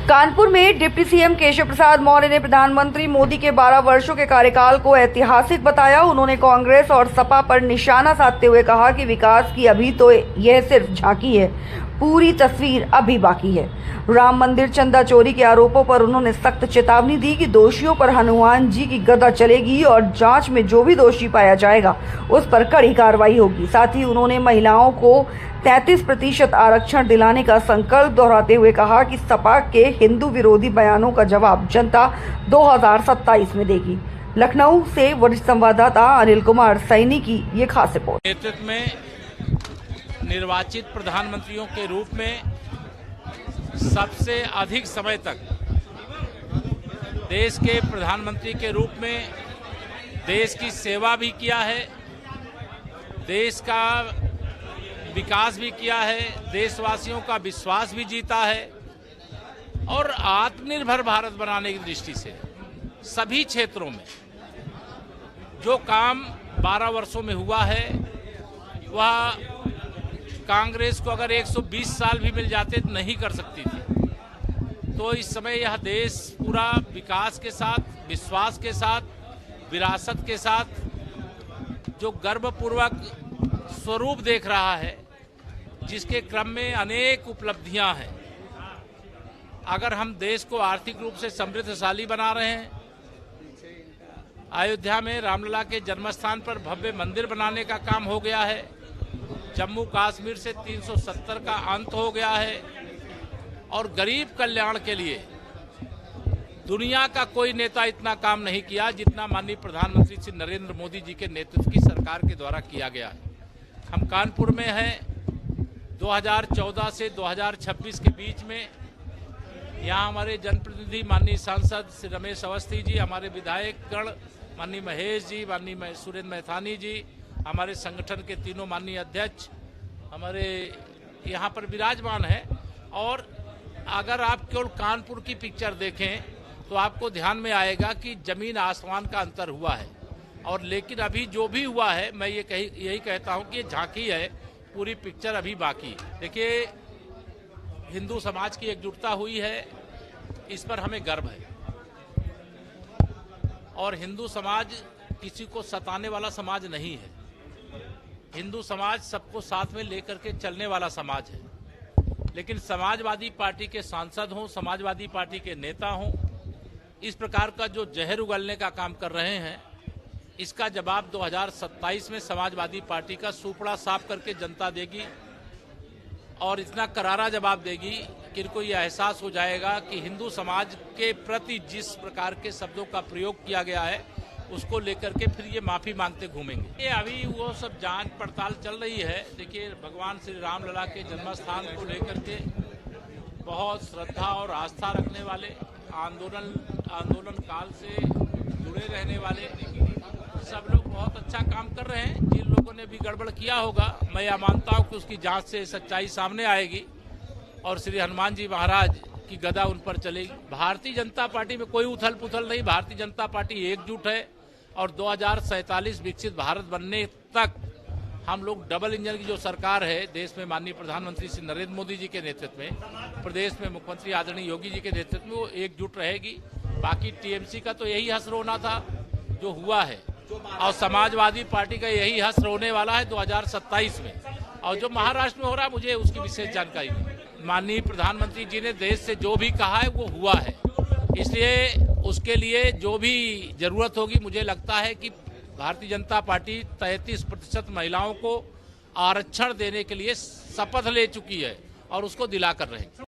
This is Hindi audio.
कानपुर में डिप्टी सीएम केशव प्रसाद मौर्य ने प्रधानमंत्री मोदी के 12 वर्षों के कार्यकाल को ऐतिहासिक बताया। उन्होंने कांग्रेस और सपा पर निशाना साधते हुए कहा कि विकास की अभी तो यह सिर्फ झांकी है, पूरी तस्वीर अभी बाकी है। राम मंदिर चंदा चोरी के आरोपों पर उन्होंने सख्त चेतावनी दी कि दोषियों पर हनुमान जी की गदा चलेगी और जांच में जो भी दोषी पाया जाएगा उस पर कड़ी कार्रवाई होगी। साथ ही उन्होंने महिलाओं को 33% आरक्षण दिलाने का संकल्प दोहराते हुए कहा कि सपा के हिंदू विरोधी बयानों का जवाब जनता 2027 में देगी। लखनऊ से वरिष्ठ संवाददाता अनिल कुमार सैनी की ये खास रिपोर्ट। नेतृत्व में निर्वाचित प्रधानमंत्रियों के रूप में सबसे अधिक समय तक देश के प्रधानमंत्री के रूप में देश की सेवा भी किया है, देश का विकास भी किया है, देशवासियों का विश्वास भी जीता है और आत्मनिर्भर भारत बनाने की दृष्टि से सभी क्षेत्रों में जो काम 12 वर्षों में हुआ है वह कांग्रेस को अगर 120 साल भी मिल जाते तो नहीं कर सकती थी। तो इस समय यह देश पूरा विकास के साथ, विश्वास के साथ, विरासत के साथ जो गर्वपूर्वक स्वरूप देख रहा है, जिसके क्रम में अनेक उपलब्धियां हैं। अगर हम देश को आर्थिक रूप से समृद्धशाली बना रहे हैं, अयोध्या में रामलला के जन्मस्थान पर भव्य मंदिर बनाने का काम हो गया है, जम्मू कश्मीर से 370 का अंत हो गया है और गरीब कल्याण के लिए दुनिया का कोई नेता इतना काम नहीं किया जितना माननीय प्रधानमंत्री श्री नरेंद्र मोदी जी के नेतृत्व की सरकार के द्वारा किया गया है। हम कानपुर में हैं 2014 से 2026 के बीच में। यहाँ हमारे जनप्रतिनिधि माननीय सांसद श्री रमेश अवस्थी जी, हमारे विधायक गण माननीय महेश जी, माननीय सुरेंद्र मैथानी जी, हमारे संगठन के तीनों माननीय अध्यक्ष हमारे यहाँ पर विराजमान है। और अगर आप केवल कानपुर की पिक्चर देखें तो आपको ध्यान में आएगा कि जमीन आसमान का अंतर हुआ है। और लेकिन अभी जो भी हुआ है, मैं यही कहता हूँ कि ये झांकी है, पूरी पिक्चर अभी बाकी है। देखिए, हिंदू समाज की एकजुटता हुई है, इस पर हमें गर्व है। और हिंदू समाज किसी को सताने वाला समाज नहीं है। हिंदू समाज सबको साथ में लेकर के चलने वाला समाज है। लेकिन समाजवादी पार्टी के सांसद हों, समाजवादी पार्टी के नेता हों, इस प्रकार का जो जहर उगलने का काम कर रहे हैं, इसका जवाब 2027 में समाजवादी पार्टी का सूपड़ा साफ करके जनता देगी। और इतना करारा जवाब देगी कि इनको ये एहसास हो जाएगा कि हिंदू समाज के प्रति जिस प्रकार के शब्दों का प्रयोग किया गया है उसको लेकर के फिर ये माफी मांगते घूमेंगे। ये अभी वो सब जांच पड़ताल चल रही है। देखिए, भगवान श्री रामलला के जन्मस्थान को लेकर के बहुत श्रद्धा और आस्था रखने वाले, आंदोलन काल से जुड़े रहने वाले सब लोग बहुत अच्छा काम कर रहे हैं। जिन लोगों ने भी गड़बड़ किया होगा, मैं यह मानता हूं कि उसकी जांच से सच्चाई सामने आएगी और श्री हनुमान जी महाराज की गदा उन पर चलेगी। भारतीय जनता पार्टी में कोई उथल पुथल नहीं। भारतीय जनता पार्टी एकजुट है और 2047 विकसित भारत बनने तक हम लोग डबल इंजन की जो सरकार है देश में, माननीय प्रधानमंत्री श्री नरेंद्र मोदी जी के नेतृत्व में, प्रदेश में मुख्यमंत्री आदरणीय योगी जी के नेतृत्व में, वो एकजुट रहेगी। बाकी टीएमसी का तो यही हश्र होना था जो हुआ है, और समाजवादी पार्टी का यही हश्र होने वाला है 2027 में। और जो महाराष्ट्र में हो रहा है, मुझे उसकी विशेष जानकारी नहीं। माननीय प्रधानमंत्री जी ने देश से जो भी कहा है वो हुआ है, इसलिए उसके लिए जो भी जरूरत होगी, मुझे लगता है कि भारतीय जनता पार्टी 33% महिलाओं को आरक्षण देने के लिए शपथ ले चुकी है और उसको दिलाकर रहेगी।